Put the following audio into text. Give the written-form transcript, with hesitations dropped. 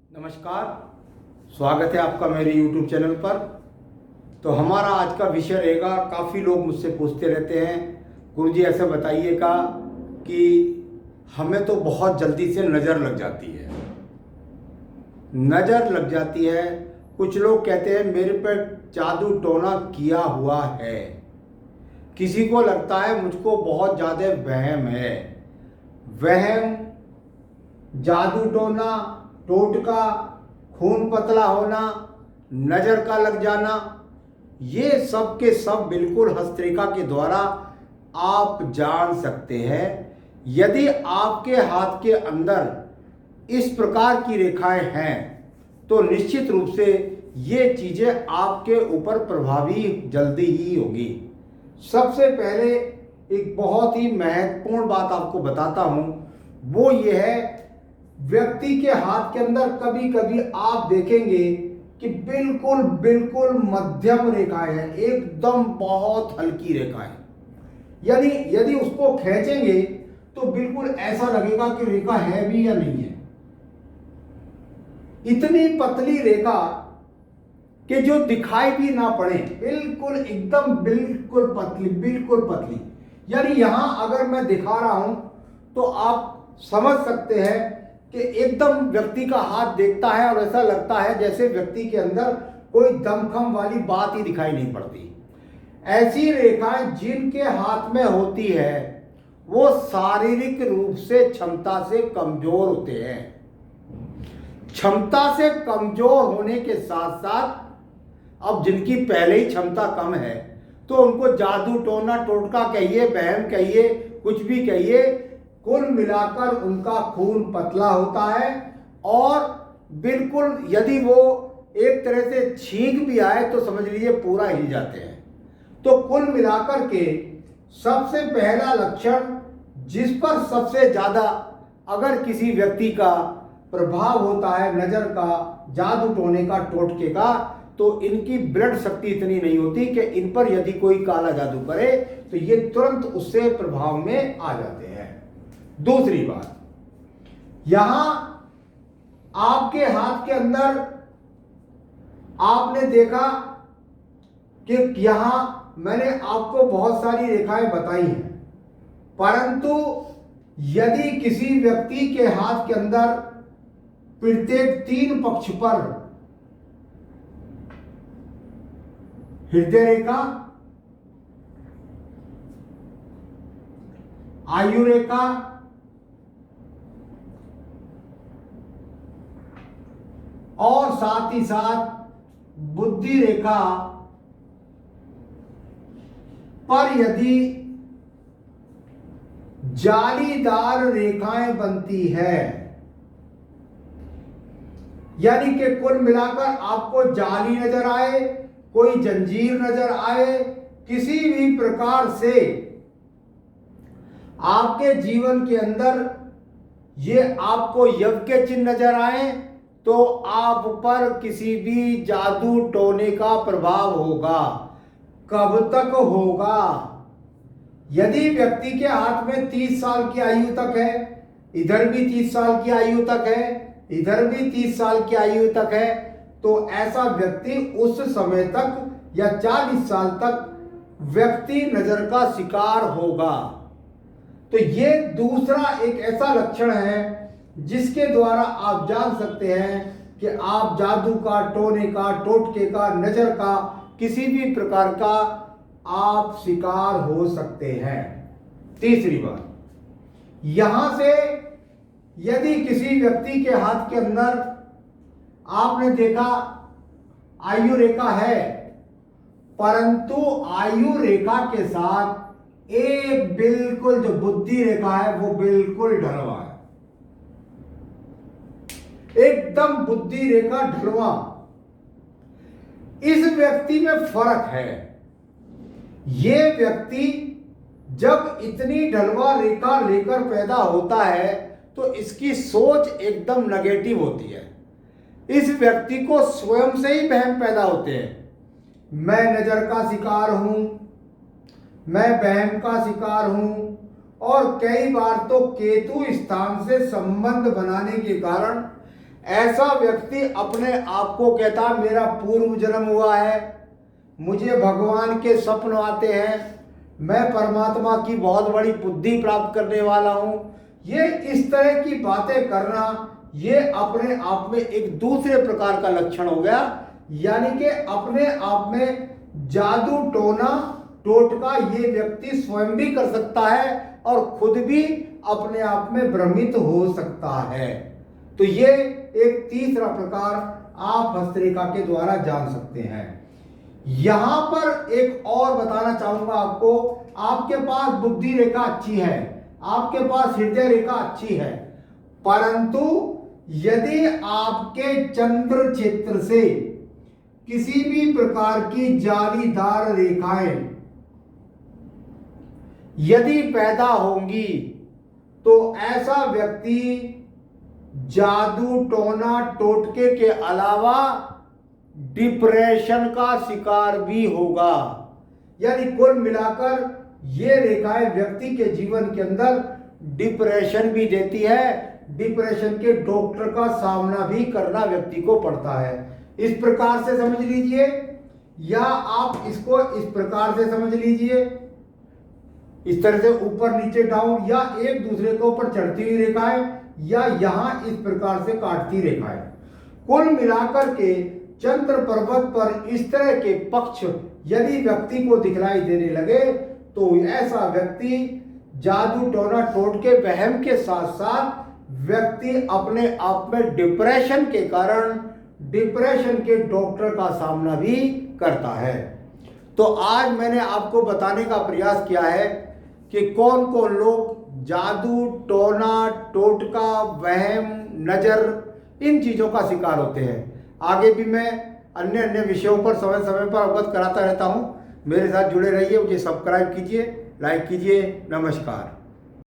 नमस्कार, स्वागत है आपका मेरे YouTube चैनल पर। तो हमारा आज का विषय रहेगा, काफ़ी लोग मुझसे पूछते रहते हैं, गुरुजी ऐसे बताइएगा कि हमें तो बहुत जल्दी से नज़र लग जाती है। नज़र लग जाती है, कुछ लोग कहते हैं मेरे पर जादू टोना किया हुआ है, किसी को लगता है मुझको बहुत ज़्यादा वहम है। वहम, जादू टोना, टोटका, खून पतला होना, नज़र का लग जाना, ये सब के सब बिल्कुल हस्तरेखा के द्वारा आप जान सकते हैं। यदि आपके हाथ के अंदर इस प्रकार की रेखाएं हैं तो निश्चित रूप से ये चीज़ें आपके ऊपर प्रभावी जल्दी ही होगी। सबसे पहले एक बहुत ही महत्वपूर्ण बात आपको बताता हूँ, वो ये है, व्यक्ति के हाथ के अंदर कभी कभी आप देखेंगे कि बिल्कुल बिल्कुल मध्यम रेखाएं हैं, एकदम बहुत हल्की रेखाएं। यानी यदि उसको खींचेंगे तो बिल्कुल ऐसा लगेगा कि रेखा है भी या नहीं है। इतनी पतली रेखा कि जो दिखाई भी ना पड़े, बिल्कुल एकदम बिल्कुल पतली, बिल्कुल पतली। यानी यहां अगर मैं दिखा रहा हूं तो आप समझ सकते हैं कि एकदम व्यक्ति का हाथ देखता है और ऐसा लगता है जैसे व्यक्ति के अंदर कोई दमखम वाली बात ही दिखाई नहीं पड़ती। ऐसी रेखाएं जिनके हाथ में होती है वो शारीरिक रूप से क्षमता से कमजोर होते हैं। क्षमता से कमजोर होने के साथ साथ अब जिनकी पहले ही क्षमता कम है तो उनको जादू टोना टोटका कहिए, वहम कहिए, कुछ भी कहिए, कुल मिलाकर उनका खून पतला होता है और बिल्कुल यदि वो एक तरह से छींक भी आए तो समझ लीजिए पूरा हिल जाते हैं। तो कुल मिलाकर के सबसे पहला लक्षण जिस पर सबसे ज्यादा अगर किसी व्यक्ति का प्रभाव होता है नजर का, जादू टोने का, टोटके का, तो इनकी ब्लड शक्ति इतनी नहीं होती कि इन पर यदि कोई काला जादू करे तो ये तुरंत उससे प्रभाव में आ जाते हैं। दूसरी बात, यहां आपके हाथ के अंदर आपने देखा कि यहां मैंने आपको बहुत सारी रेखाएं बताई हैं, परंतु यदि किसी व्यक्ति के हाथ के अंदर प्रत्येक 3 पक्ष पर हृदय रेखा, आयु रेखा और साथ ही साथ बुद्धि रेखा पर यदि जालीदार रेखाएं बनती है, यानी कि कुल मिलाकर आपको जाली नजर आए, कोई जंजीर नजर आए, किसी भी प्रकार से आपके जीवन के अंदर ये आपको यज्ञ के चिन्ह नजर आए तो आप पर किसी भी जादू टोने का प्रभाव होगा। कब तक होगा? यदि व्यक्ति के हाथ में 30 साल की आयु तक है, इधर भी 30 साल की आयु तक है, इधर भी 30 साल की आयु तक है, तो ऐसा व्यक्ति उस समय तक या 40 साल तक व्यक्ति नजर का शिकार होगा। तो ये दूसरा एक ऐसा लक्षण है जिसके द्वारा आप जान सकते हैं कि आप जादू का, टोने का, टोटके का, नजर का, किसी भी प्रकार का आप शिकार हो सकते हैं। तीसरी बात, यहां से यदि किसी व्यक्ति के हाथ के अंदर आपने देखा आयु रेखा है, परंतु आयु रेखा के साथ एक बिल्कुल जो बुद्धि रेखा है वो बिल्कुल ढलवा है, एकदम बुद्धि रेखा ढलवा। इस व्यक्ति में फर्क है। ये व्यक्ति जब इतनी ढलवा रेखा लेकर पैदा होता है तो इसकी सोच एकदम नेगेटिव होती है। इस व्यक्ति को स्वयं से ही वहम पैदा होते हैं, मैं नजर का शिकार हूं, मैं वहम का शिकार हूं, और कई बार तो केतु स्थान से संबंध बनाने के कारण ऐसा व्यक्ति अपने आप को कहता मेरा पूर्व जन्म हुआ है, मुझे भगवान के स्वप्न आते हैं, मैं परमात्मा की बहुत बड़ी बुद्धि प्राप्त करने वाला हूं। ये इस तरह की बातें करना, ये अपने आप में एक दूसरे प्रकार का लक्षण हो गया। यानी कि अपने आप में जादू टोना टोटका ये व्यक्ति स्वयं भी कर सकता है और खुद भी अपने आप में भ्रमित हो सकता है। तो ये एक तीसरा प्रकार आप हस्तरेखा के द्वारा जान सकते हैं। यहां पर एक और बताना चाहूंगा आपको, आपके पास बुद्धि रेखा अच्छी है, आपके पास हृदय रेखा अच्छी है, परंतु यदि आपके चंद्र क्षेत्र से किसी भी प्रकार की जालीदार रेखाएं यदि पैदा होंगी तो ऐसा व्यक्ति जादू टोना टोटके के अलावा डिप्रेशन का शिकार भी होगा। यानी कुल मिलाकर ये रेखाएं व्यक्ति के जीवन के अंदर डिप्रेशन भी देती है, डिप्रेशन के डॉक्टर का सामना भी करना व्यक्ति को पड़ता है। इस प्रकार से समझ लीजिए, या आप इसको इस प्रकार से समझ लीजिए, इस तरह से ऊपर नीचे डाउन, या एक दूसरे के ऊपर चढ़ती हुई रेखाएं, या यहां इस प्रकार से काटती रेखाएं। कुल मिलाकर के चंद्र पर्वत पर इस तरह के पक्ष यदि व्यक्ति को दिखलाई देने लगे तो ऐसा व्यक्ति जादू टोना टोटके वहम के साथ साथ व्यक्ति अपने आप में डिप्रेशन के कारण डिप्रेशन के डॉक्टर का सामना भी करता है। तो आज मैंने आपको बताने का प्रयास किया है कि कौन कौन लोग जादू टोना टोटका वहम नजर इन चीजों का शिकार होते हैं। आगे भी मैं अन्य अन्य विषयों पर समय समय पर अवगत कराता रहता हूं। मेरे साथ जुड़े रहिए, मुझे सब्सक्राइब कीजिए, लाइक कीजिए। नमस्कार।